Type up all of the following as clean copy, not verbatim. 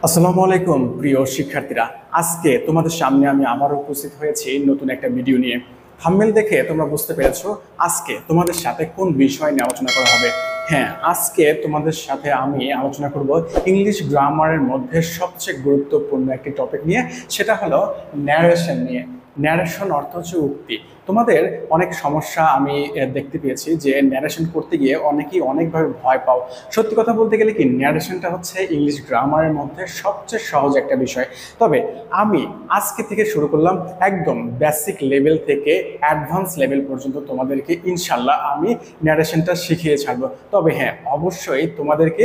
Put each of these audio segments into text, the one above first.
আসসালামু আলাইকুম প্রিয় শিক্ষার্থীরা। আজকে তোমাদের সামনে আমি আবারও উপস্থিত হয়েছি নতুন একটা ভিডিও নিয়ে। থাম্বনেল দেখে তোমরা বুঝতে পেরেছো আজকে তোমাদের সাথে কোন বিষয় নিয়ে আলোচনা করা হবে। হ্যাঁ, আজকে তোমাদের সাথে আমি আলোচনা করব ইংলিশ গ্রামারের মধ্যে সবচেয়ে গুরুত্বপূর্ণ একটি টপিক নিয়ে, সেটা হলো ন্যারেশন নিয়ে। ন্যারেশন অর্থ হচ্ছে উক্তি। তোমাদের অনেক সমস্যা আমি দেখতে পেয়েছি যে ন্যারেশন করতে গিয়ে অনেকেই অনেকভাবে ভয় পাও। সত্যি কথা বলতে গেলে কি, ন্যারেশনটা হচ্ছে ইংলিশ গ্রামারের মধ্যে সবচেয়ে সহজ একটা বিষয়। তবে আমি আজকে থেকে শুরু করলাম একদম বেসিক লেভেল থেকে অ্যাডভান্স লেভেল পর্যন্ত তোমাদেরকে ইনশাল্লাহ আমি ন্যারেশনটা শিখিয়ে ছাড়বো। তবে হ্যাঁ, অবশ্যই তোমাদেরকে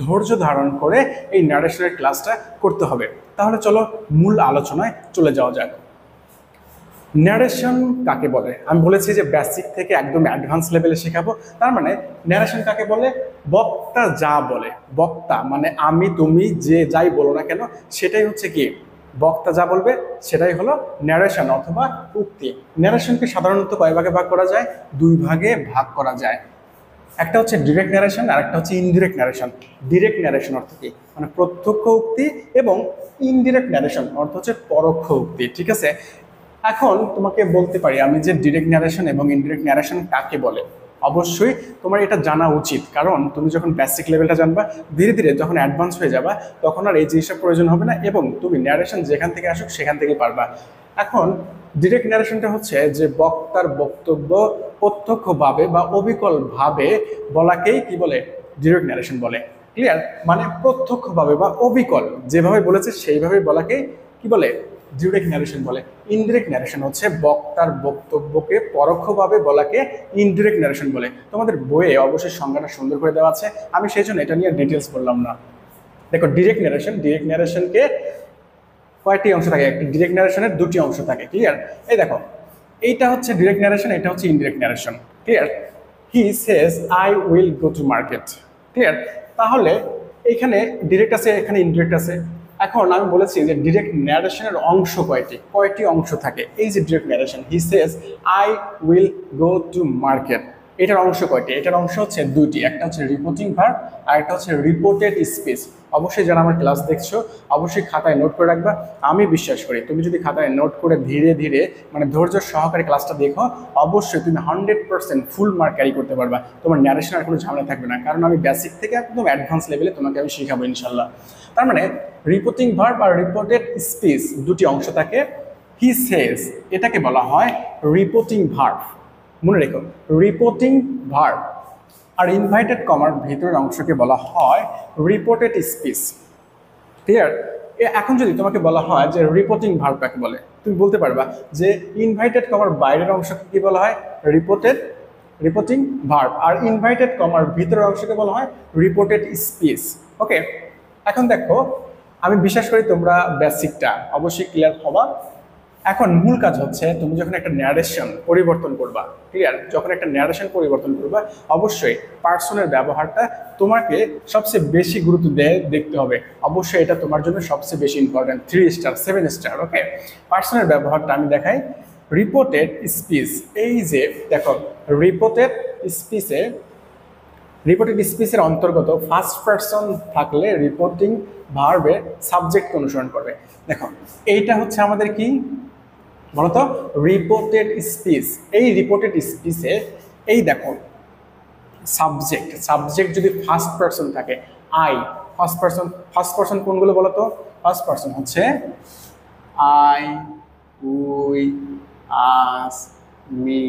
ধৈর্য ধারণ করে এই ন্যারেশনের ক্লাসটা করতে হবে। তাহলে চলো মূল আলোচনায় চলে যাওয়া যাক। ন্যারেশন কাকে বলে? আমি বলেছি যে বেসিক থেকে একদম অ্যাডভান্স লেভেলে শেখাবো। তার মানে ন্যারেশন কাকে বলে? বক্তা যা বলে, বক্তা মানে আমি তুমি যে যাই বলো না কেন, সেটাই হচ্ছে কি বক্তা যা বলবে সেটাই হলো ন্যারেশন অথবা উক্তি। ন্যারেশনকে সাধারণত কয় ভাগে ভাগ করা যায়? দুই ভাগে ভাগ করা যায়। একটা হচ্ছে ডিরেক্ট ন্যারেশন আর একটা হচ্ছে ইনডিরেক্ট ন্যারেশন। ডিরেক্ট ন্যারেশন অর্থ কি? মানে প্রত্যক্ষ উক্তি, এবং ইনডিরেক্ট ন্যারেশন অর্থ হচ্ছে পরোক্ষ উক্তি। ঠিক আছে, এখন তোমাকে বলতে পারি আমি যে ডিরেক্ট ন্যারেশন এবং ইনডিরেক্ট ন্যারেশন কাকে বলে। অবশ্যই তোমার এটা জানা উচিত, কারণ তুমি যখন বেসিক লেভেলটা জানবা, ধীরে ধীরে যখন অ্যাডভান্স হয়ে যাবা তখন আর এই জিনিসটা প্রয়োজন হবে না, এবং তুমি ন্যারেশন যেখান থেকে আসুক সেখান থেকে পারবা। এখন ডিরেক্ট ন্যারেশনটা হচ্ছে যে বক্তার বক্তব্য প্রত্যক্ষভাবে বা অবিকলভাবে বলাকেই কি বলে? ডিরেক্ট ন্যারেশন বলে। ক্লিয়ার? মানে প্রত্যক্ষভাবে বা অবিকল যেভাবে বলেছে সেইভাবে বলাকে কি বলে? ডিরেক্ট ন্যারেশন বলে। ইনডিরেক্ট ন্যারেশন হচ্ছে বক্তার বক্তব্যকে পরোক্ষভাবে বলাকে ইনডিরেক্ট ন্যারেশন বলে। তোমাদের বইয়ে অবশ্যই সংজ্ঞাটা সুন্দর করে দেওয়া আছে, আমি সেই জন্য এটা নিয়ে ডিটেলস বললাম না। দেখো, ডিরেক্ট ন্যারেশনকে কয়টি অংশ থাকে? একটি ডিরেক্ট ন্যারেশনের দুটি অংশ থাকে। ক্লিয়ার? এই দেখো, এইটা হচ্ছে ডিরেক্ট ন্যারেশন, এটা হচ্ছে indirect narration. Clear? He says I will go to market. Clear? তাহলে এখানে ডিরেক্ট আছে, এখানে ইনডিরেক্ট আছে। এখন আমি বলেছি যে ডিরেক্ট ন্যারেশনের অংশ কয়টি অংশ থাকে। এই যে direct narration, he says I will go to market, এটার অংশ কয়টি? এটার অংশ হচ্ছে দুটি, একটা হচ্ছে রিপোর্টিং ভার্ব আর একটা হচ্ছে রিপোর্টেড স্পিচ। অবশ্যই যারা আমার ক্লাস দেখছো অবশ্যই খাতায় নোট করে রাখবা। আমি বিশ্বাস করি তুমি যদি খাতায় নোট করে ধীরে ধীরে মানে ধৈর্য সহকারে ক্লাসটা দেখো, অবশ্যই তুমি 100% ফুল মার্ক ক্যারি করতে পারবা। তোমার ন্যারেশন আর কোনো ঝামেলা থাকবে না, কারণ আমি বেসিক থেকে একদম অ্যাডভান্স লেভেলে তোমাকে আমি শেখাবো ইনশাল্লাহ। তার মানে রিপোর্টিং ভার্ব আর রিপোর্টেড স্পিচ দুটি অংশ থাকে। হি সেজ এটাকে বলা হয় রিপোর্টিং ভার্ব। মনে রেখো, রিপোর্টিং ভার্ব। আর ইনভাইটেড কমার ভিতরের অংশকে বলা হয় রিপোর্টেড স্পিচ। ক্লিয়ার? এখন যদি তোমাকে বলা হয় যে রিপোর্টিং ভার্ব কাকে বলে, তুমি বলতে পারবা যে ইনভাইটেড কমার বাইরের অংশকে কি বলা হয়? Reporting verb. আর ইনভাইটেড কমার ভিতরের অংশকে বলা হয় রিপোর্টেড স্পিচ। ওকে, এখন দেখো, আমি বিশ্বাস করি তোমরা বেসিকটা অবশ্যই ক্লিয়ার হবা। এখন মূল কাজ হচ্ছে তুমি যখন একটা ন্যারেশন পরিবর্তন করবা, ক্লিয়ার, যখন একটা ন্যারেশন পরিবর্তন করবা অবশ্যই পার্সনের ব্যবহারটা তোমাকে সবচেয়ে বেশি গুরুত্ব দেখতে হবে। অবশ্যই এটা তোমার জন্য সবচেয়ে বেশি ইম্পর্টেন্ট, 3 স্টার 7 স্টার। ওকে, পার্সনের ব্যবহারটা আমি দেখাই। রিপোর্টেড স্পিচ, এই যে দেখো রিপোর্টেড স্পিচের অন্তর্গত ফার্স্ট পারসন থাকলে রিপোর্টিং ভার্বের সাবজেক্টকে অনুসরণ করবে। দেখো, এইটা হচ্ছে আমাদের কি বলতো? Reported speech. এই রিপোর্টেড স্পিচে এই দেখো সাবজেক্ট যদি ফার্স্ট পারসন থাকে, আই, ফার্স্ট পারসন কোনগুলো বলতো? ফার্স্ট পারসন হচ্ছে I, we, us, me,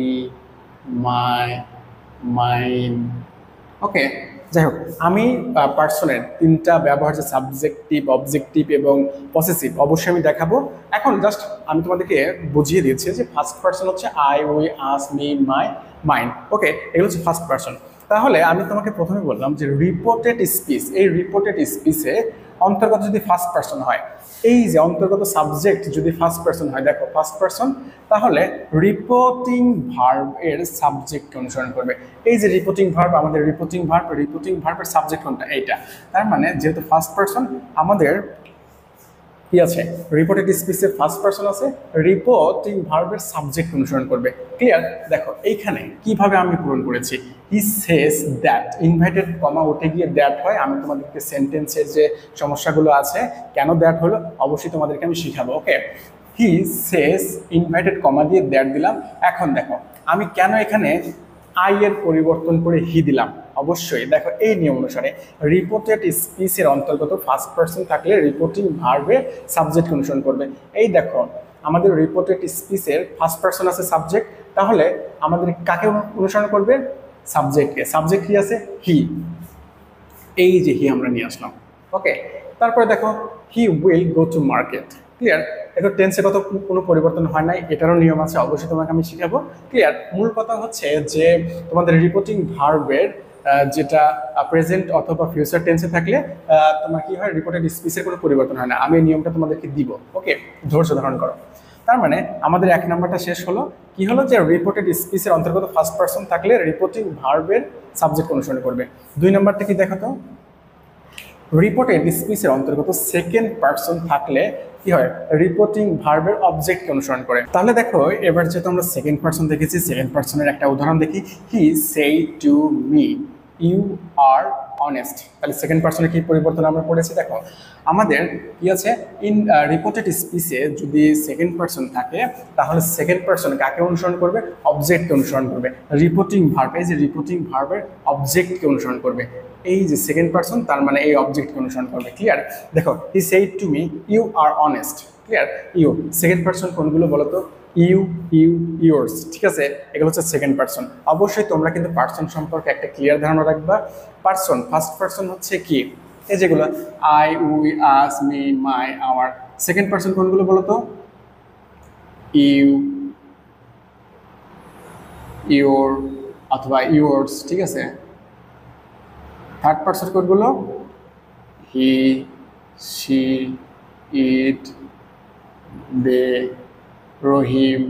my, mine. Okay, যাই হোক, আমি পার্সনের তিনটা ব্যবহার, যে সাবজেক্টিভ, অবজেক্টিভ এবং পসেসিভ, অবশ্যই আমি দেখাবো। এখন জাস্ট আমি তোমাদেরকে বুঝিয়ে দিয়েছি যে ফার্স্ট পারসন হচ্ছে I, we, us, me, my, mine. Okay, এগুলো হচ্ছে ফার্স্ট পারসন। তাহলে আমি তোমাকে প্রথমে বললাম যে রিপোর্টেড স্পিচ, এই রিপোর্টেড স্পিচে অন্তর্গত যদি ফার্স্ট পারসন হয়, এই যে অন্তর্গত সাবজেক্ট যদি ফার্স্ট পারসন হয়, দেখো ফার্স্ট পারসন, তাহলে রিপোর্টিং ভার্ব এর সাবজেক্ট অনুসরণ করবে। এই যে রিপোর্টিং ভার্ব, আমাদের রিপোর্টিং ভার্বের সাবজেক্ট কোনটা? এইটা। তার মানে যেহেতু ফার্স্ট পারসন, আমাদের কি কি আছে, রিপোর্টেড স্পিচের ফার্স্ট পারসন আছে, রিপোর্টিং ভার্বের সাবজেক্ট অনুসরণ করবে। ক্লিয়ার? দেখো এইখানে কিভাবে আমি পূরণ করেছি, হি সেজ দ্যাট, ইনভাইটেড কমা উঠে গিয়ে দ্যাট হয়। আমি তোমাদেরকে সেন্টেন্সের যে সমস্যাগুলো আছে কেন দ্যাট হলো অবশ্যই তোমাদেরকে আমি শিখাবো। ওকে, হি সেজ ইনভাইটেড কমা দিয়ে দ্যাট দিলাম। এখন দেখো আমি কেন এখানে আই এর পরিবর্তন করে হি দিলাম। অবশ্যই দেখো এই নিয়ম অনুসারে রিপোর্টেড স্পিচের অন্তর্গত ফার্স্ট পারসন থাকলে রিপোর্টিং ভার্বের সাবজেক্ট অনুসরণ করবে। এই দেখো আমাদের রিপোর্টেড স্পিচের ফার্স্ট পারসন আছে সাবজেক্ট, তাহলে আমাদের কাকে অনুসরণ করবে, সাবজেক্টকে। সাবজেক্ট কি আছে, হি। এই যে হি আমরা নিয়ে আসলাম। ওকে, তারপরে দেখো he will go to market. Clear? দেখো টেন্সে কত কোনো পরিবর্তন হয় নাই, এটারও নিয়ম আছে, অবশ্যই তোমাকে আমি শিখাবো। ক্লিয়ার? মূল কথা হচ্ছে যে তোমাদের রিপোর্টিং ভার্বের যেটা প্রেজেন্ট অথবা ফিউচার টেন্সে থাকলে তোমার কি হয়, রিপোর্টেড স্পিচের কোনো পরিবর্তন হয় না। আমি এই নিয়মটা তোমাদেরকে দিব। ওকে, ধৈর্য ধারণ করো। তার মানে আমাদের এক নাম্বারটা শেষ হলো। কি হলো, যে রিপোর্টেড স্পিচের অন্তর্গত ফার্স্ট পারসন থাকলে রিপোর্টিং ভার্বের সাবজেক্ট অনুসরণ করবে। দুই নাম্বারটা কি দেখো তো, রিপোর্টেড স্পিচের অন্তর্গত সেকেন্ড পারসন থাকলে কি হয়, রিপোর্টিং ভার্বের অবজেক্টকে অনুসরণ করে। তাহলে দেখো এবার যেহেতু আমরা সেকেন্ড পারসন দেখেছি, সেকেন্ড পারসনের একটা উদাহরণ দেখি। He said to me you are honest. তাহলে সেকেন্ড পারসনে কি পরিবর্তন আমরা পড়েছি, দেখো আমাদের কি আছে, ইন রিপোর্টেড স্পিচে যদি সেকেন্ড পারসন থাকে তাহলে সেকেন্ড পারসন কাকে অনুসরণ করবে, অবজেক্টকে অনুসরণ করবে। রিপোর্টিং ভার্ব, এই যে রিপোর্টিং ভার্বের অবজেক্টকে অনুসরণ করবে। এই যে সেকেন্ড পারসন তার মানে এই অবজেক্টকে অনুসরণ করবে। ক্লিয়ার? দেখো he said to me you are honest. Clear? You second person কোনগুলো বলো তো, ইউ, ইউ, ইয়োর্স। ঠিক আছে, এগুলো হচ্ছে সেকেন্ড পারসন। অবশ্যই তোমরা কিন্তু পারসন সম্পর্কে একটা ক্লিয়ার ধারণা রাখবা। পারসন ফার্স্ট পারসন হচ্ছে কি, এই যেগুলো I, we, us, me, my, our. Second person কোনগুলো বলো তো, ইউ, ইয়োর অথবা ইয়োর্স। ঠিক আছে, থার্ড পারসন কোনগুলো, he, she, it, they, Rahim,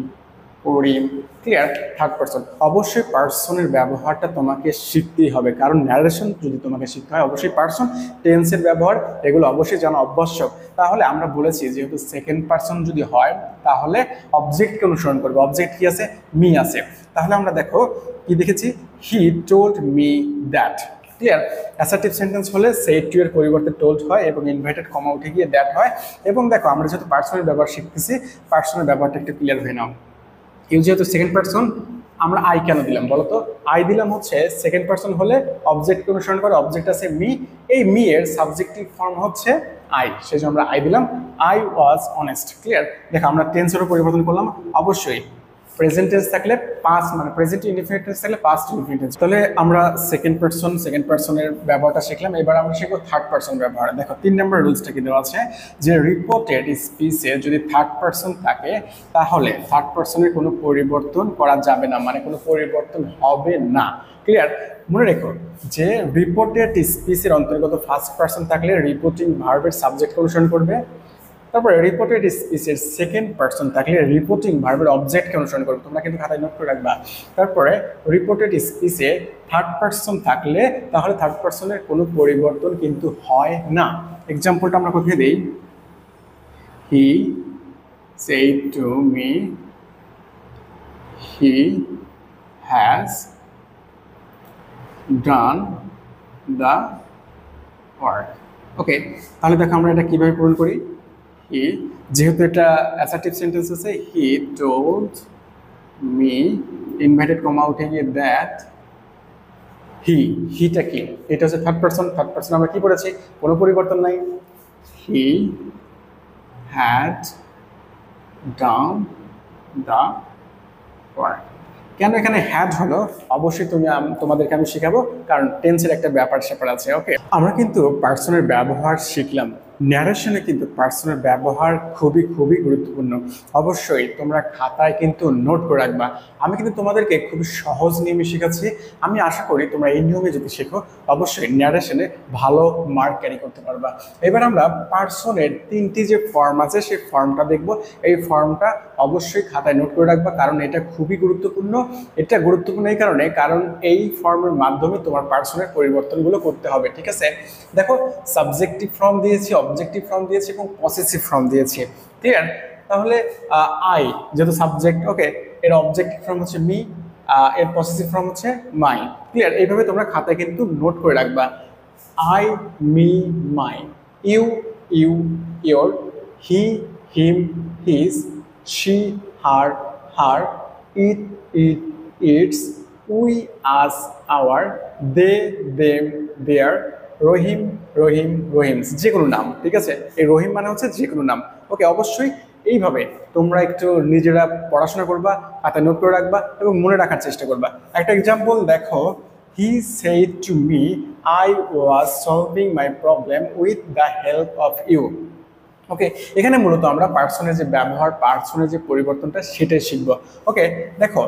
Karim. Clear? Third person. অবশ্যই পার্সনের ব্যবহারটা তোমাকে শিখতেই হবে, কারণ ন্যারেশন যদি তোমাকে শিখতে হয় অবশ্যই পার্সন, টেন্সের ব্যবহার এগুলো অবশ্যই জানা আবশ্যক। তাহলে আমরা বলেছি যেহেতু সেকেন্ড পারসন যদি হয় তাহলে অবজেক্টকে অনুসরণ করবে। অবজেক্ট কি আছে, মি আছে। তাহলে আমরা দেখো কি দেখেছি, he told me that. Clear? Assertive sentence হলে সেড টু এর পরিবর্তে টোল্ড হয় এবং ইনভাইটেড কমা উঠে গিয়ে দ্যাট হয়। এবং দেখো আমরা যেহেতু পার্সনের ব্যবহার শিখতেছি, পার্সনের ব্যবহারটা একটু ক্লিয়ার হয়ে নাও। ইউ যেহেতু সেকেন্ড পারসন, আমরা আই কেন দিলাম বলো তো, আই দিলাম হচ্ছে সেকেন্ড পারসন হলে অবজেক্টকে অনুসরণ করে। অবজেক্ট আছে মি, এই মি এর সাবজেক্টিভ ফর্ম হচ্ছে আই, সেই জন্য আমরা আই দিলাম। I was honest. ক্লিয়ার? দেখো আমরা টেন্সেরও পরিবর্তন করলাম। অবশ্যই প্রেজেন্ট টেন্স থাকলে পাস্ট, মানে প্রেজেন্ট ইনডিফিনিট টেন্স থাকলে পাস্ট ইনডিফিনিট টেন্স। তাহলে আমরা সেকেন্ড পারসনের ব্যবহারটা শিখলাম। এবার আমরা শিখবো থার্ড পারসন ব্যবহার। দেখো 3 নম্বর রুলসটা কি দেওয়া আছে, যে রিপোর্টেড স্পিচে যদি থার্ড পারসন থাকে তাহলে থার্ড পারসনের কোনো পরিবর্তন করা যাবে না, মানে কোনো পরিবর্তন হবে না। ক্লিয়ার? মনে রেখো যে রিপোর্টেড স্পিচের অন্তর্গত ফার্স্ট পারসন থাকলে রিপোর্টিং ভার্বের সাবজেক্ট অনুসরণ করবে। তারপরে রিপোর্টেড স্পিচের সেকেন্ড পারসন থাকলে রিপোর্টিং ভার্বের অবজেক্টকে অনুসরণ করবে। তোমরা কিন্তু খাতায় নোট করে রাখবা। তারপরে রিপোর্টেড স্পিচে থার্ড পারসন থাকলে তাহলে থার্ড পারসনের কোনো পরিবর্তন কিন্তু হয় না। এক্সাম্পলটা আমরা কোথায় দিই, he said to me he has done the work. Okay, তাহলে দেখো আমরা এটা কিভাবে পূরণ করি। হি, যেহেতু এটা অ্যাসার্টিভ সেন্টেন্স আছে, he told me, inverted comma উঠে গিয়ে দ্যাট, হিটা কি, এটা হচ্ছে থার্ড পারসন। থার্ড পারসন আমরা কি পড়েছি, কোনো পরিবর্তন নাই। He had done the work. কেন এখানে হ্যাড হলো অবশ্যই তোমাদেরকে আমি শেখাবো, কারণ টেন্সের একটা ব্যাপার স্যাপার আছে। ওকে, আমরা কিন্তু পার্সনের ব্যবহার শিখলাম। ন্যারেশনে কিন্তু পার্সনের ব্যবহার খুবই খুবই গুরুত্বপূর্ণ। অবশ্যই তোমরা খাতায় কিন্তু নোট করে রাখবা। আমি কিন্তু তোমাদেরকে খুবই সহজ নিয়মে শেখাচ্ছি। আমি আশা করি তোমরা এই নিয়মে যদি শেখো অবশ্যই ন্যারেশনে ভালো মার্ক ক্যারি করতে পারবা। এবার আমরা পার্সনের 3টি যে ফর্ম আছে সেই ফর্মটা দেখব। এই ফর্মটা অবশ্যই খাতায় নোট করে রাখবা, কারণ এটা খুবই গুরুত্বপূর্ণ। এটা গুরুত্বপূর্ণ এই কারণে, কারণ এই ফর্মের মাধ্যমে তোমার পার্সনের পরিবর্তনগুলো করতে হবে। ঠিক আছে, দেখো সাবজেক্টিভ ফর্ম দিয়েছি, অবজেক্টিভ ফর্ম দিয়েছি এবং পসেসিভ ফর্ম দিয়েছি। ক্লিয়ার? তাহলে আই যেহেতু সাবজেক্ট, ওকে, এর অবজেক্টিভ ফর্ম হচ্ছে মি, এর পসেসিভ ফর্ম হচ্ছে মাই। ক্লিয়ার? এইভাবে তোমরা খাতায় কিন্তু নোট করে রাখবা। I, me, my, you, you, your, he, him, his, she, her, her, it, its, we, us, our, they, them, their, রহিম, রহিম, রহিমস, যে কোনো নাম। ঠিক আছে? এই রহিম মানে হচ্ছে যে কোনো নাম। ওকে, অবশ্যই এইভাবে তোমরা একটু নিজেরা পড়াশোনা করবা, খাতায় নোট করে রাখবা এবং মনে রাখার চেষ্টা করবা। একটা এক্সাম্পল দেখো, হি said to me I was solving my problem with the help of you। ওকে, এখানে মূলত আমরা পার্সনের যে ব্যবহার, পার্সনের যে পরিবর্তনটা সেটাই শিখবো। ওকে, দেখো,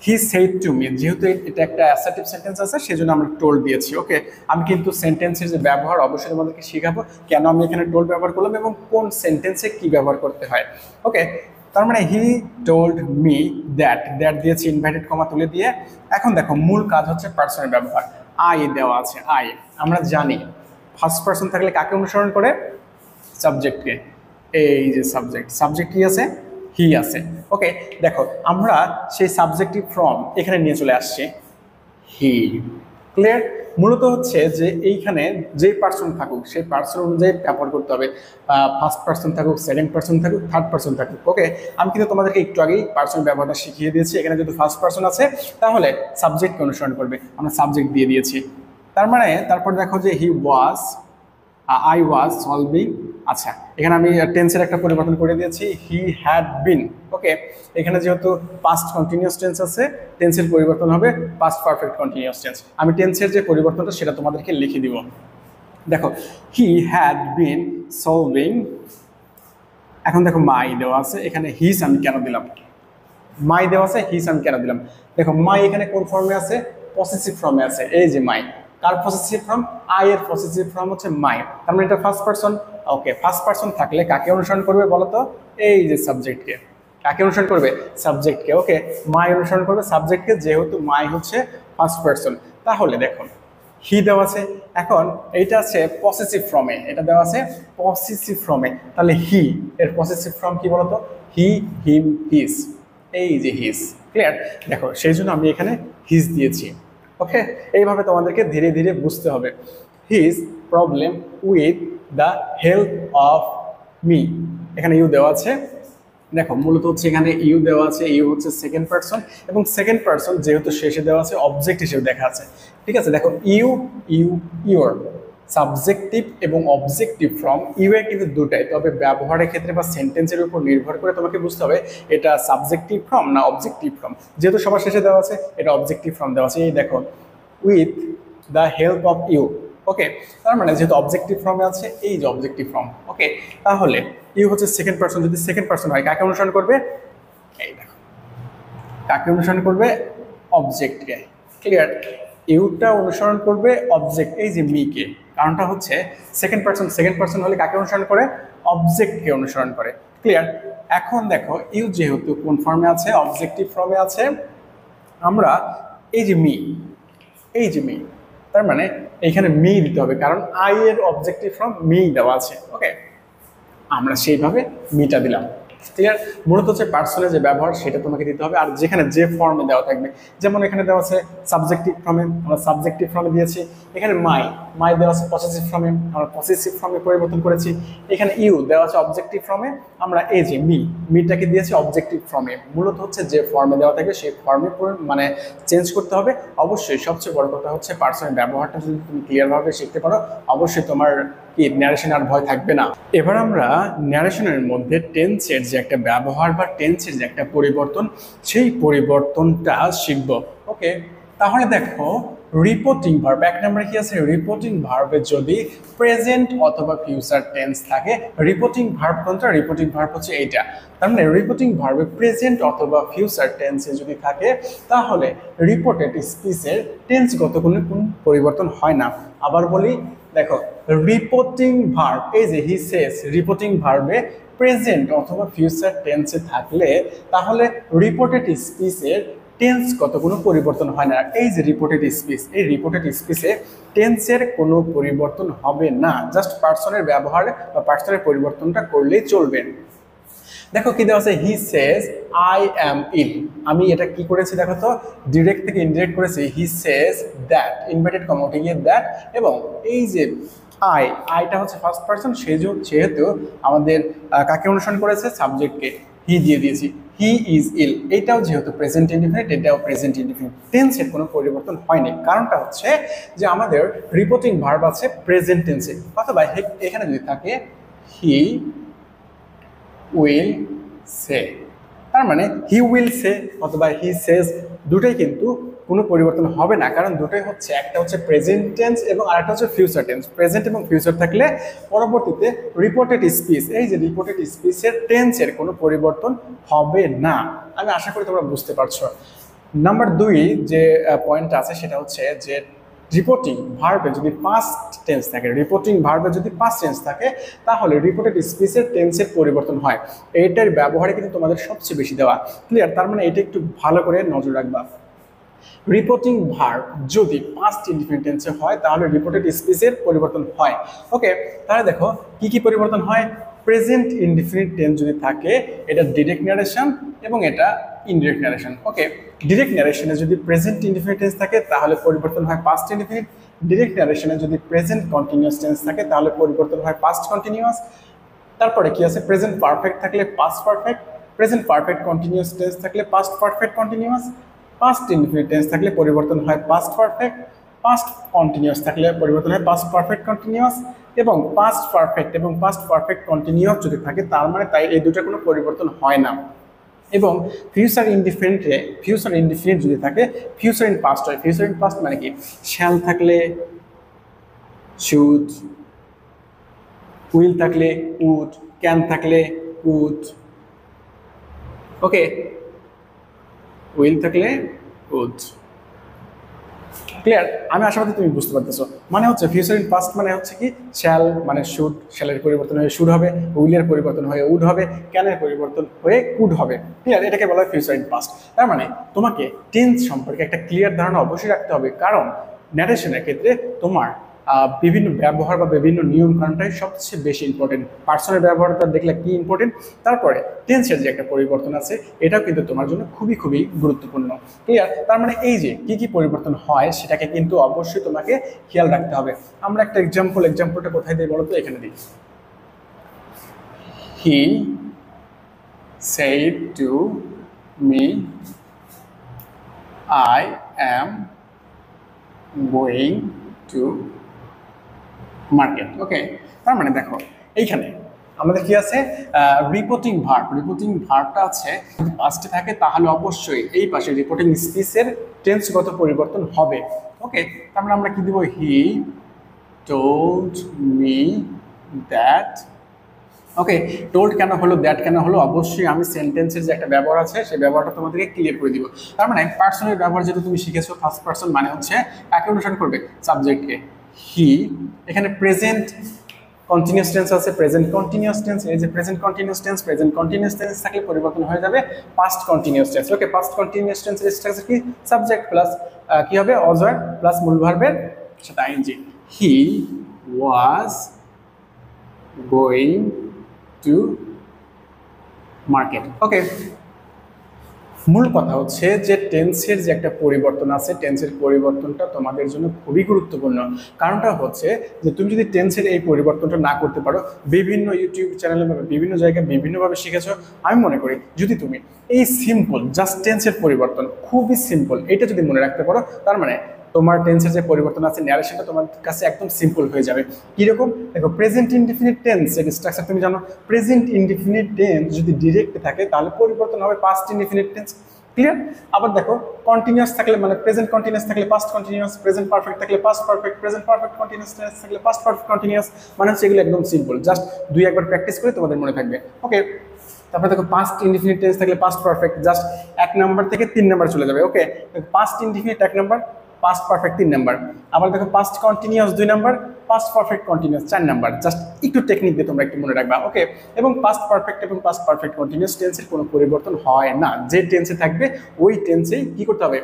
হি সেড টু মি, যেহেতু এটা একটা অ্যাসার্টিভ সেন্টেন্স আছে সেজন্য আমরা টোল্ড দিয়েছি। ওকে, আমি কিন্তু সেন্টেন্সের যে ব্যবহার অবশ্যই তোমাদেরকে শেখাবো, কেন আমি এখানে টোল্ড ব্যবহার করলাম এবং কোন সেন্টেন্সে কি ব্যবহার করতে হয়। ওকে, তার মানে he told me that, that দিয়েছি ইনভার্টেড কমা তুলে দিয়ে। এখন দেখো, মূল কাজ হচ্ছে পার্সনের ব্যবহার। আই দেওয়া আছে, আই আমরা জানি ফার্স্ট পার্সন থাকলে কাকে অনুসরণ করে? সাবজেক্টকে। এই যে সাবজেক্ট, সাবজেক্ট কি আছে? হি আছে। ওকে, দেখো আমরা সেই সাবজেক্টিভ ফর্ম এখানে নিয়ে চলে আসছি, হি। ক্লিয়ার? মূলত হচ্ছে যে এইখানে যে পার্সন থাকুক সেই পার্সন অনুযায়ী ব্যবহার করতে হবে। ফার্স্ট পার্সন থাকুক, সেকেন্ড পার্সন থাকুক, থার্ড পার্সন থাকুক। ওকে, আমি কিন্তু তোমাদেরকে একটু আগেই পার্সন ব্যবহারটা শিখিয়ে দিয়েছি। এখানে যদি ফার্স্ট পার্সন আছে তাহলে সাবজেক্টকে অনুসরণ করবে, আমরা সাবজেক্ট দিয়ে দিয়েছি। তার মানে তারপর দেখো যে হি ওয়াজ, আই ওয়াজ সলভিং। আচ্ছা, এখানে আমি টেন্সের একটা পরিবর্তন করে দিয়েছি, হি হ্যাড বিন। ওকে, এখানে যেহেতু পাস্ট কন্টিনিউয়াস টেন্স আছে, টেন্সের পরিবর্তন হবে পাস্ট পারফেক্ট কন্টিনিউয়াস টেন্স। আমি টেন্সের যে পরিবর্তনটা সেটা তোমাদেরকে লিখে দিব। দেখো, হি হ্যাড বিন সলভিং। এখন দেখো মাই দেওয়া আছে, এখানে হিস আমি কেন দিলাম? মাই দেওয়া আছে, হিস আমি কেন দিলাম? দেখো, মাই এখানে কোন ফর্মে আছে? পসেসিভ ফর্মে আছে। এই যে মাই, কার পসেসিভ ফর্ম? আই এর পসেসিভ ফর্ম হচ্ছে মাই। তার মানে এটা ফার্স্ট পারসন। ওকে, ফার্স্ট পারসন থাকলে কাকে অনুসরণ করবে বলো তো? এই যে সাবজেক্টকে। কাকে অনুসরণ করবে? সাবজেক্টকে। ওকে, মাই অনুসরণ করবে সাবজেক্টকে, যেহেতু মাই হচ্ছে ফার্স্ট পারসন। তাহলে দেখো, হি দেওয়া আছে, এখন এইটা আছে পসেসিভ ফর্মে, এটা দেওয়া আছে পসেসিভ ফর্মে। তাহলে হি এর পসেসিভ ফর্ম কি বলতো? হি, হিম, হিজ। এই যে হিজ। ক্লিয়ার? দেখো, সেই জন্য আমি এখানে হিজ দিয়েছি। ওকে, এইভাবে তোমাদেরকে ধীরে ধীরে বুঝতে হবে। His problem with the help of me, এখানে ইউ দেওয়া আছে। দেখো, মূলত হচ্ছে এখানে ইউ দেওয়া আছে, ইউ হচ্ছে সেকেন্ড পারসন এবং সেকেন্ড পারসন যেহেতু শেষে দেওয়া আছে অবজেক্ট হিসেবে দেখা আছে। ঠিক আছে? দেখো, ইউ, ইউ, ইউর, সাবজেক্টিভ এবং অবজেক্টিভ ফর্ম ইউ এর কিন্তু দুটাই, তবে ব্যবহারের ক্ষেত্রে বা সেন্টেন্সের উপর নির্ভর করে তোমাকে বুঝতে হবে এটা সাবজেক্টিভ ফর্ম না অবজেক্টিভ ফর্ম। যেহেতু সবার শেষে দেওয়া আছে, এটা অবজেক্টিভ ফর্ম দেওয়া আছে। এই দেখো, with the help of you. Okay, তার মানে যেহেতু অবজেক্টিভ ফর্মে আছে, এই যে অবজেক্টিভ ফর্ম। ওকে, তাহলে ইউ হচ্ছে সেকেন্ড পারসন, যদি সেকেন্ড পারসন হয় কাকে অনুসরণ করবে? এই দেখো, কাকে অনুসরণ করবে? অবজেক্টকে। ক্লিয়ার? ইউটা অনুসরণ করবে অবজেক্ট, এই যে মিকে। কারণটা হচ্ছে সেকেন্ড পারসন হলে কাকে অনুসরণ করে? অবজেক্টকে অনুসরণ করে। ক্লিয়ার? এখন দেখো, ইউ যেহেতু কোন ফর্মে আছে? অবজেক্টিভ ফর্মে আছে। আমরা এই যে মি, এই যে মি, তার মানে এইখানে মি দিতে হবে, কারণ আই এর অবজেক্টিভ ফর্ম মি দেওয়া আছে। ওকে, আমরা সেইভাবে মিটা দিলাম। ক্লিয়ার? মূলত হচ্ছে পার্সনের যে ব্যবহার সেটা তোমাকে দিতে হবে, আর যেখানে যে ফর্মে দেওয়া থাকবে, যেমন এখানে দেওয়া আছে সাবজেক্টিভ ফর্মে, আমরা সাবজেক্টিভ ফর্মে দিয়েছি। এখানে মাই, মাই দেওয়া আছে পসেসিভ ফর্মে, আমরা পসেসিভ ফর্মে পরিবর্তন করেছি। এখানে ইউ দেওয়া আছে অবজেক্টিভ ফর্মে, আমরা এই যে মি, মিটাকে দিয়েছি অবজেক্টিভ ফর্মে। মূলত হচ্ছে যে ফর্মে দেওয়া থাকবে সেই ফর্মে মানে চেঞ্জ করতে হবে। অবশ্যই সবচেয়ে বড় কথা হচ্ছে পার্সনের ব্যবহারটা যদি তুমি ক্লিয়ারভাবে শিখতে পারো, অবশ্যই তোমার কি ন্যারেশন আর ভয় থাকবে না। এবার আমরা ন্যারেশনের মধ্যে টেন্সের যে একটা ব্যবহার বা টেন্সের যে একটা পরিবর্তন, সেই পরিবর্তনটা শিখব। ওকে, তাহলে দেখো, রিপোর্টিং ভার্ব, এক নম্বরে কি আছে? রিপোর্টিং ভার্বে যদি প্রেজেন্ট অথবা ফিউচার টেন্স থাকে, রিপোর্টিং ভার্ব কোনটা? রিপোর্টিং ভার্ব হচ্ছে এইটা। তার মানে রিপোর্টিং ভার্বে প্রেজেন্ট অথবা ফিউচার টেন্সে যদি থাকে, তাহলে রিপোর্টেড স্পিচের টেন্সগত কোনো পরিবর্তন হয় না। আবার বলি, দেখো, রিপোর্টিং ভার্ব, এই যে হি সেজ, রিপোর্টিং ভার্বে প্রেজেন্ট অথবা ফিউচার টেন্সে থাকলে তাহলে রিপোর্টেড স্পিচের টেন্স কত কোনো পরিবর্তন হয় না। এই যে রিপোর্টেড স্পিচ, এই রিপোর্টেড স্পিচে টেন্সের কোনো পরিবর্তন হবে না, জাস্ট পার্সনের ব্যবহার বা পার্সনের পরিবর্তনটা করলেই চলবে। দেখো কি দেওয়া আছে, হি সেজ আই অ্যাম ইল। আমি এটা কি করেছি দেখো তো, ডিরেক্ট থেকে ইনডিরেক্ট করেছি। হি সেজ দ্যাট, ইনভার্টেড কমা উঠে গিয়ে দ্যাট, এবং এই যে আইটা হচ্ছে ফার্স্ট পার্সন, সেহেতু আমাদের কাকে অনুসরণ করেছে, সাবজেক্টকে হি দিয়ে দিয়েছি। হি ইজ ইল, এটাও যেহেতু প্রেজেন্ট ইনডিফিনিট, এটাও প্রেজেন্ট ইনডিফিনিট, টেন্সের কোনো পরিবর্তন হয়নি। কারণটা হচ্ছে যে আমাদের রিপোর্টিং ভার্ব আছে প্রেজেন্ট টেন্সে, অথবা এখানে যদি থাকে হি উইল সে, তার মানে হি উইল সে অথবা হি সেজ, দুটোই কিন্তু কোনো পরিবর্তন হবে না, কারণ দুটোই হচ্ছে, একটা হচ্ছে প্রেজেন্ট টেন্স এবং আরেকটা হচ্ছে ফিউচার টেন্স। প্রেজেন্ট এবং ফিউচার থাকলে পরবর্তীতে রিপোর্টেড স্পিচ, এই যে রিপোর্টেড স্পিচের টেন্সের কোনো পরিবর্তন হবে না। আমি আশা করি তোমরা বুঝতে পারছো। নাম্বার 2 যে পয়েন্টটা আছে সেটা হচ্ছে যে রিপোর্টিং ভার্বে যদি পাস্ট টেন্স থাকে, রিপোর্টিং ভার্বে যদি পাস্ট টেন্স থাকে, তাহলে রিপোর্টেড স্পিচের টেন্সের পরিবর্তন হয়। এইটার ব্যবহারে কিন্তু তোমাদের সবচেয়ে বেশি দেওয়া, ক্লিয়ার? তার মানে এটা একটু ভালো করে নজর রাখবা। রিপোর্টিং ভার্ব যদি পাস্ট ইনডিফিনিট টেন্সে হয় তাহলে রিপোর্টেড স্পিচের পরিবর্তন হয়। ওকে, তাহলে দেখো কি কি পরিবর্তন হয়। প্রেজেন্ট ইনডিফিনিট টেন্স যদি থাকে, এটা ডিরেক্ট ন্যারেশন এবং এটা ইনডিরেক্ট ন্যারেশন। ওকে, ডিরেক্ট ন্যারেশনে যদি প্রেজেন্ট ইনডিফিনিট টেন্স থাকে তাহলে পরিবর্তন হয় পাস্ট ইনডিফিনিট। ডিরেক্ট ন্যারেশনে যদি প্রেজেন্ট কন্টিনিউয়াস টেন্স থাকে তাহলে পরিবর্তন হয় পাস্ট কন্টিনিউয়াস। তারপরে কি আছে, প্রেজেন্ট পারফেক্ট থাকলে past perfect, present perfect continuous tense থাকলে past perfect continuous, past indefinite tense থাকলে পরিবর্তন হয় পাস্ট পারফেক্ট, পাস্ট কন্টিনিউয়াস থাকলে পরিবর্তন হয় পাস্ট পারফেক্ট কন্টিনিউয়াস, এবং পাস্ট পারফেক্ট এবং পাস্ট পারফেক্ট কন্টিনিউয়াস যদি থাকে তার মানে তাই এই দুটো কোনো পরিবর্তন হয় না। এবং ফিউচার ইনডিফিনিট যদি থাকে, ফিউচার ইন পাস্ট হয়। ফিউচার ইন পাস্ট মানে কি, শ্যাল থাকলে শুড, উইল থাকলে উড, ক্যান থাকলে উড। ওকে, উইল থাকলে উড, ক্লিয়ার? আমি আশাবাদী তুমি বুঝতে পারতেছো। মানে হচ্ছে ফিউচার ইন পাস্ট মানে হচ্ছে কি, শ্যাল মানে শুড, শ্যালের পরিবর্তন হয়ে শুড হবে, উইলের পরিবর্তন হয়ে উড হবে, ক্যানের পরিবর্তন হয়ে কুড হবে, ক্লিয়ার? এটাকে বলা হয় ফিউচার ইন পাস্ট। তার মানে তোমাকে টেন্স সম্পর্কে একটা ক্লিয়ার ধারণা অবশ্যই রাখতে হবে, কারণ ন্যারেশনের ক্ষেত্রে তোমার বিভিন্ন ব্যবহার বা বিভিন্ন নিয়ম কানুনটাই সবচেয়ে বেশি ইম্পর্টেন্ট। পার্সনের ব্যবহারটা দেখলে কি ইম্পর্টেন্ট, তারপরে টেন্সের যে একটা পরিবর্তন আছে এটাও কিন্তু তোমার জন্য খুবই খুবই গুরুত্বপূর্ণ, ক্লিয়ার? তার মানে এই যে কি কি পরিবর্তন হয় সেটাকে কিন্তু অবশ্যই তোমাকে খেয়াল রাখতে হবে। আমরা একটা এক্সাম্পলটা কোথায় দিই বলো তো, এখানে দিই। He said to me I am going to market. Okay, তার মানে দেখো এইখানে আমাদের কি আছে, রিপোর্টিং ভার্বটা আছে, যদি পাস্টে থাকে তাহলে অবশ্যই এই পাশে রিপোর্টিং স্পিচের টেন্সগত পরিবর্তন হবে। ওকে, তার মানে আমরা কি দিব, he told me that. Okay, told কেন হলো, দ্যাট কেন হলো, অবশ্যই আমি সেন্টেন্সের যে একটা ব্যবহার আছে সেই ব্যবহারটা তোমাদেরকে ক্লিয়ার করে দিব। তার মানে পার্সনের ব্যবহার যেটা তুমি শিখেছো, ফার্স্ট পার্সন মানে হচ্ছে কাকে অনুসরণ করবে, সাবজেক্টকে। হি, এখানে প্রেজেন্ট কন্টিনিউয়াস টেন্স আছে, প্রেজেন্ট কন্টিনিউয়াস টেন্স, এই যে প্রেজেন্ট কন্টিনিউয়াস টেন্স থাকলে পরিবর্তন হয়ে যাবে past continuous tense. Okay, past continuous টেন্সের স্ট্রাকচার কি, সাবজেক্ট প্লাস কি হবে, অবজার্ভ প্লাস মূল ভার্বের সাথে ING. He was going to market. Okay, মূল কথা হচ্ছে যে টেন্সের যে একটা পরিবর্তন আছে, টেন্সের পরিবর্তনটা তোমাদের জন্য খুবই গুরুত্বপূর্ণ। কারণটা হচ্ছে যে তুমি যদি টেন্সের এই পরিবর্তনটা না করতে পারো, বিভিন্ন ইউটিউব চ্যানেলে বা বিভিন্ন জায়গায় বিভিন্নভাবে শিখেছো, আমি মনে করি যদি তুমি এই সিম্পল জাস্ট টেন্সের পরিবর্তন, খুবই সিম্পল, এটা যদি মনে রাখতে পারো, তার মানে তোমার টেন্সের যে পরিবর্তন আছে, ন্যারেশনটা তোমার কাছে একদম সিম্পল হয়ে যাবে। কিরকম দেখো, প্রেজেন্ট ইনডিফিনিট টেন্স এর স্ট্রাকচার তুমি জানো, প্রেজেন্ট ইনডিফিনিট টেন্স যদি ডিরেক্ট থাকে তাহলে পরিবর্তন হবে পাস্ট ইনডিফিনিট টেন্স, ক্লিয়ার? আবার দেখো, কন্টিনিউয়াস থাকলে মানে প্রেজেন্ট কন্টিনিউয়াস থাকলে পাস্ট কন্টিনিউয়াস, প্রেজেন্ট পারফেক্ট থাকলে past perfect, present perfect continuous tense থাকলে পাস্ট পারফেক্ট কন্টিনিউয়াস, মানে হচ্ছে এগুলো একদম সিম্পল, জাস্ট দুই একবার প্র্যাকটিস করে তোমাদের মনে থাকবে। ওকে, তারপরে দেখো পাস্ট ইনডিফিনিট টেন্স থাকলে পাস্ট পারফেক্ট, জাস্ট 1 নাম্বার থেকে 3 নাম্বার চলে যাবে। Okay, past indefinite 1 number, past perfect 3 number, আবার দেখো past continuous 2 number, past perfect continuous 4 number. Just একটু টেকনিক দিয়ে তোমরা একটু মনে রাখবা, ওকে। এবং পাস্ট পারফেক্ট এবং পাস্ট পারফেক্ট কন্টিনিউয়াস টেন্সের কোনো পরিবর্তন হয় না, যে টেন্সে থাকবে ওই টেন্সেই কি করতে হবে,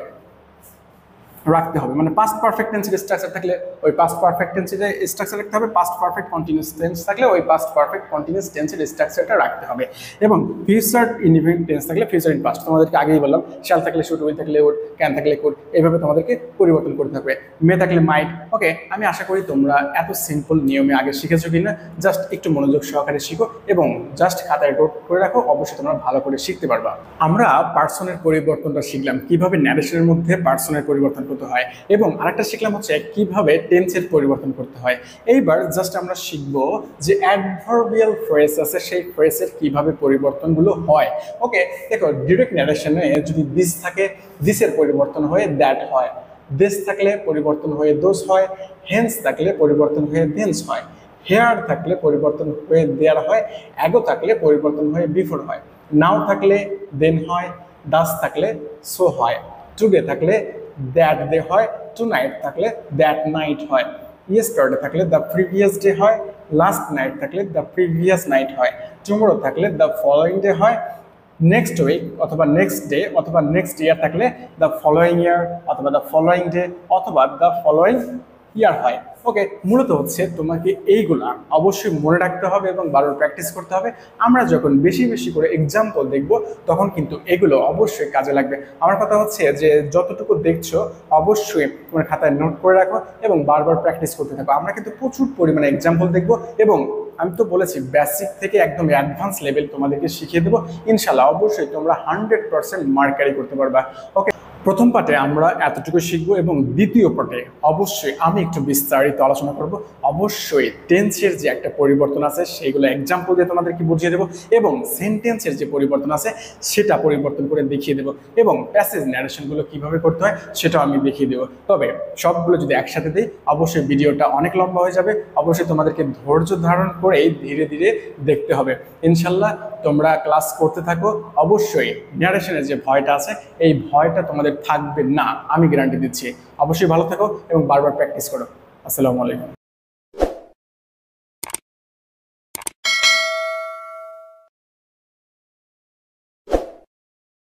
রাখতে হবে। মানে পাস্ট পারফেক্ট টেন্সের স্ট্রাকচার থাকলে ওই পাস্ট পারফেক্ট টেন্সের স্ট্রাকচার রাখতে হবে, পাস্ট পারফেক্ট কন্টিনিউয়াস টেন্স থাকলে ওই পাস্ট পারফেক্ট কন্টিনিউয়াস টেন্সের স্ট্রাকচারটা রাখতে হবে। এবং ফিউচার ইনডিফিনিট টেন্স থাকলে ফিউচার ইন পাস্ট, তোমাদেরকে আগেই বললাম, শ্যাল থাকলে শুড, উইল থাকলে উড, ক্যান থাকলে কুড, এইভাবে তোমাদেরকে পরিবর্তন করতে হবে। মে থাকলে মাইট, ওকে। আমি আশা করি তোমরা এত সিম্পল নিয়মে আগে শিখেছো কিনা, জাস্ট একটু মনোযোগ সহকারে শিখো এবং জাস্ট খাতায় নোট করে রাখো, অবশ্যই তোমরা ভালো করে শিখতে পারবা। আমরা পার্সনের পরিবর্তনটা শিখলাম, কিভাবে ন্যারেশনের মধ্যে পার্সনের পরিবর্তন করতে হয়, এবং আরেকটা শিখলাম হচ্ছে কিভাবে টেন্সের পরিবর্তন করতে হয়। এইবার জাস্ট আমরা শিখবো যে অ্যাডভার্বিয়াল ফ্রেজ আছে, সেই ফ্রেজের কিভাবে পরিবর্তনগুলো হয়, ওকে। দেখো ডিরেক্ট ন্যারেশনে যদি দিস থাকে, দিসের পরিবর্তন হয়ে দ্যাট হয়, দিস থাকলে পরিবর্তন হয়ে দোজ হয়, হেন্স থাকলে পরিবর্তন হয়ে দেন্স হয়, হেয়ার থাকলে পরিবর্তন হয়ে দেয়ার হয়, অ্যাগো থাকলে পরিবর্তন হয়ে বিফোর হয়, নাও থাকলে দেন হয়, ডাস থাকলে সো হয়, টুডে থাকলে দ্যাট ডে হয়, টু নাইট থাকলে দ্যাট নাইট হয়, ইয়েস্টারডে থাকলে দ্য প্রিভিয়াস ডে হয়, লাস্ট নাইট থাকলে দ্য প্রিভিয়াস নাইট হয়, টুমরো থাকলে দ্য ফলোয়িং ডে হয়, নেক্সট উইক অথবা নেক্সট ডে অথবা নেক্সট ইয়ার থাকলে দ্য ফলোয়িং ইয়ার অথবা দ্য ফলোয়িং ডে অথবা দ্য ফলোয়িং ইয়ার হয়, ওকে। মূলত হচ্ছে তোমাকে এইগুলা অবশ্যই মনে রাখতে হবে এবং বারবার প্র্যাকটিস করতে হবে। আমরা যখন বেশি বেশি করে এক্সাম্পল দেখব তখন কিন্তু এগুলো অবশ্যই কাজে লাগবে। আমার কথা হচ্ছে যে যতটুকু দেখছো অবশ্যই তোমার খাতায় নোট করে রাখো এবং বারবার প্র্যাকটিস করতে থাকো। আমরা কিন্তু প্রচুর পরিমাণে এক্সাম্পল দেখব এবং আমি তো বলেছি বেসিক থেকে একদম অ্যাডভান্স লেভেল তোমাদেরকে শিখিয়ে দেবো। ইনশাল্লাহ অবশ্যই তোমরা 100% মার্ক ক্যারি করতে পারবা, ওকে। প্রথম পার্টে আমরা এতটুকু শিখবো এবং দ্বিতীয় পার্টে অবশ্যই আমি একটু বিস্তারিত আলোচনা করব। অবশ্যই টেন্সের যে একটা পরিবর্তন আছে সেইগুলো এক্সাম্পল দিয়ে তোমাদেরকে বুঝিয়ে দেবো এবং সেন্টেন্সের যে পরিবর্তন আছে সেটা পরিবর্তন করে দেখিয়ে দেবো এবং প্যাসেজ ন্যারেশনগুলো কিভাবে করতে হয় সেটাও আমি দেখিয়ে দেবো। তবে সবগুলো যদি একসাথে দিই অবশ্যই ভিডিওটা অনেক লম্বা হয়ে যাবে, অবশ্যই তোমাদেরকে ধৈর্য ধারণ করে ধীরে ধীরে দেখতে হবে। ইনশাল্লাহ তোমরা ক্লাস করতে থাকো, অবশ্যই ন্যারেশনের যে ভয়টা আছে এই ভয়টা তোমাদের থাকবে না, আমি গ্যারান্টি দিচ্ছি। অবশ্যই ভালো থাকো এবং বারবার প্র্যাকটিস করো। আসসালামু আলাইকুম।